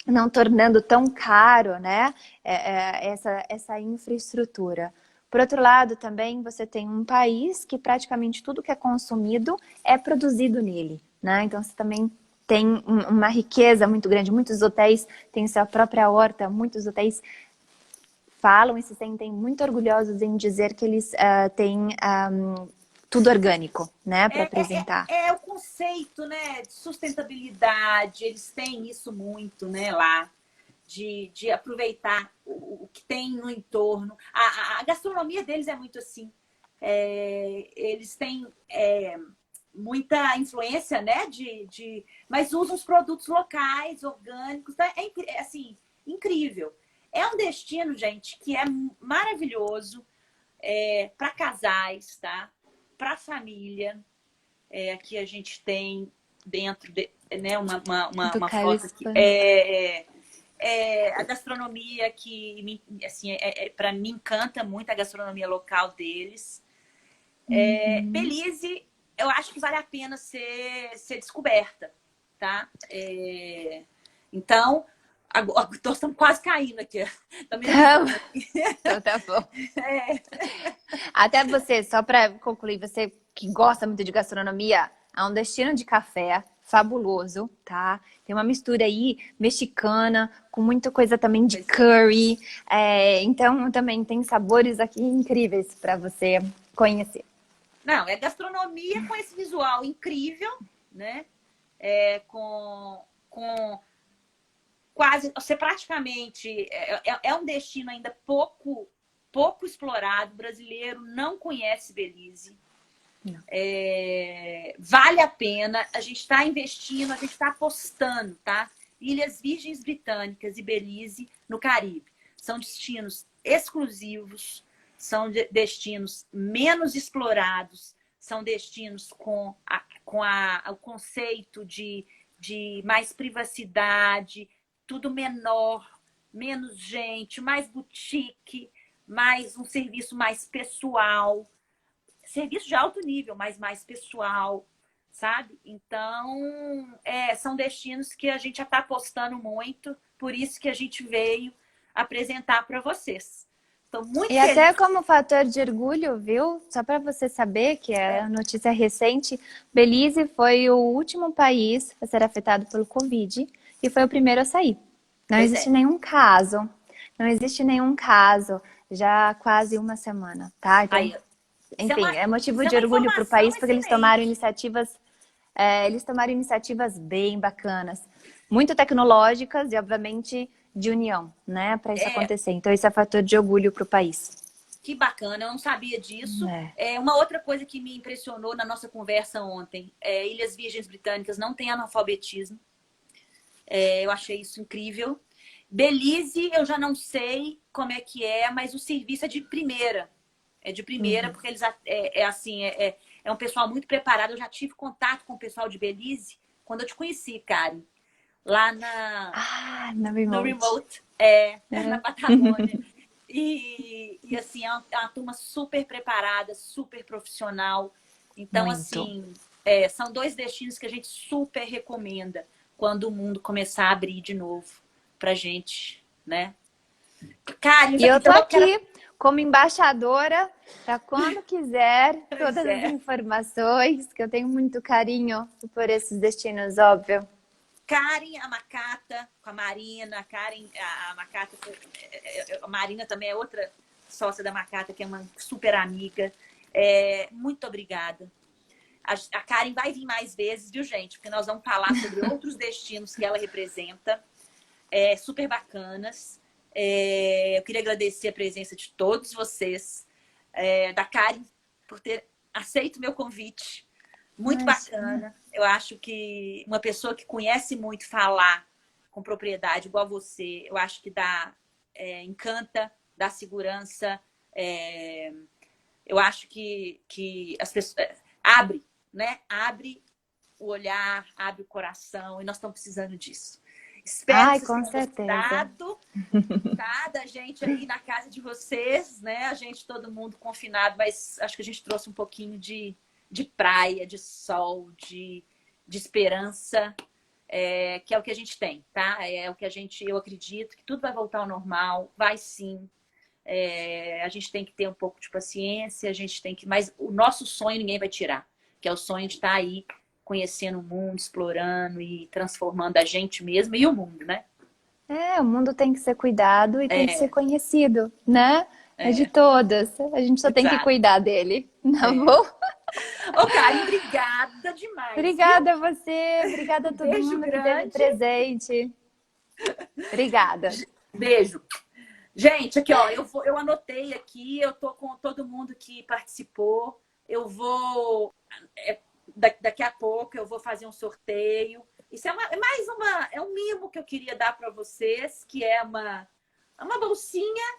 não tornando tão caro, né, essa infraestrutura. Por outro lado, também você tem um país que praticamente tudo que é consumido é produzido nele, né? Então você também tem uma riqueza muito grande. Muitos hotéis têm sua própria horta, muitos hotéis falam e se sentem muito orgulhosos em dizer que eles têm tudo orgânico, né, para apresentar. É o conceito, né, de sustentabilidade, eles têm isso muito, né, lá, de aproveitar o que tem no entorno. A gastronomia deles é muito assim. Eles têm muita influência, né, mas usam os produtos locais, orgânicos, tá? Assim, incrível. É um destino, gente, que é maravilhoso para casais, tá? Para família. Aqui a gente tem dentro né, Do uma foto aqui. Carispan. A gastronomia que assim, para mim encanta muito a gastronomia local deles. Belize, eu acho que vale a pena ser descoberta, tá? Então, agora estamos quase caindo aqui. Então tá bom. Até você, só para concluir, você que gosta muito de gastronomia, é um destino de café fabuloso, tá? Tem uma mistura aí mexicana, com muita coisa também de curry. Então, também tem sabores aqui incríveis para você conhecer. Não, é gastronomia com esse visual incrível, né? Com quase, você praticamente é um destino ainda pouco explorado. O brasileiro não conhece Belize. Vale a pena. A gente está investindo, a gente está apostando, tá? Ilhas Virgens Britânicas e Belize no Caribe são destinos exclusivos. São destinos menos explorados, são destinos com o conceito de mais privacidade, tudo menor, menos gente, mais boutique, mais um serviço mais pessoal, serviço de alto nível, mas mais pessoal, sabe? Então, são destinos que a gente já está apostando muito, por isso que a gente veio apresentar para vocês. Estou muito feliz. Até como fator de orgulho, viu? Só para você saber que é notícia recente, Belize foi o último país a ser afetado pelo Covid e foi o primeiro a sair. Não existe nenhum caso. Não existe nenhum caso já há quase uma semana, tá? Então, enfim, é motivo de orgulho para o país porque eles tomaram iniciativas bem bacanas, muito tecnológicas e, obviamente, de união, né, para isso acontecer. Então, isso é fator de orgulho para o país. Que bacana, eu não sabia disso. Uma outra coisa que me impressionou na nossa conversa ontem, Ilhas Virgens Britânicas não tem analfabetismo. Eu achei isso incrível. Belize, eu já não sei como é que mas o serviço é de primeira. É de primeira, porque eles é um pessoal muito preparado. Eu já tive contato com o pessoal de Belize quando eu te conheci, Karen. Lá no Remote, na Patagônia. E assim, é uma turma super preparada, super profissional. Então, muito. Assim, são 2 destinos que a gente super recomenda quando o mundo começar a abrir de novo pra gente, né? Karen, e eu tô aqui como embaixadora para quando quiser todas as informações, que eu tenho muito carinho por esses destinos, óbvio. Karen, a Macata, com a Marina. A Macata, a Marina também é outra sócia da Macata, que é uma super amiga. Muito obrigada. A Karen vai vir mais vezes, viu, gente? Porque nós vamos falar sobre outros destinos que ela representa, super bacanas. Eu queria agradecer a presença de todos vocês, da Karen, por ter aceito o meu convite. Muito bacana. Eu acho que uma pessoa que conhece muito falar com propriedade, igual você, eu acho que encanta, dá segurança. Eu acho que as pessoas abre, né? Abre o olhar, abre o coração, e nós estamos precisando disso. Espero que vocês tenham gostado, tá? Da gente aí na casa de vocês, né? A gente, todo mundo confinado, mas acho que a gente trouxe um pouquinho de praia, de sol, de esperança, que é o que a gente tem, tá? É o que eu acredito que tudo vai voltar ao normal, vai sim. A gente tem que ter um pouco de paciência, mas o nosso sonho ninguém vai tirar, que é o sonho de estar aí conhecendo o mundo, explorando e transformando a gente mesmo e o mundo, né? O mundo tem que ser cuidado e tem que ser conhecido, né? É de todas. A gente só tem que cuidar dele, tá bom? Ô, Karen, obrigada demais. Obrigada a você, obrigada a todo mundo que esteve presente. Obrigada. Beijo. Gente, aqui, ó, eu anotei aqui, eu tô com todo mundo que participou. Eu vou, daqui a pouco, eu vou fazer um sorteio. Isso é um mimo que eu queria dar para vocês, que é É uma bolsinha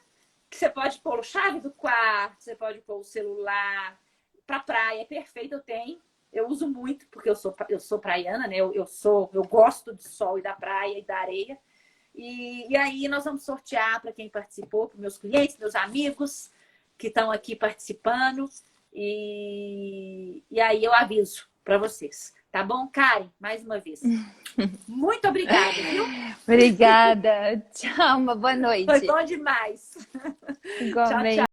que você pode pôr a chave do quarto, você pode pôr o celular. Pra praia, é perfeito, eu tenho. Eu uso muito, porque eu sou praiana, né? Eu gosto do sol e da praia e da areia. E aí nós vamos sortear para quem participou, para meus clientes, meus amigos que estão aqui participando. E aí eu aviso para vocês. Tá bom, Karen? Mais uma vez. Muito obrigada, viu? Obrigada. Tchau, uma boa Foi noite. bom demais. Tchau, Igualmente. tchau.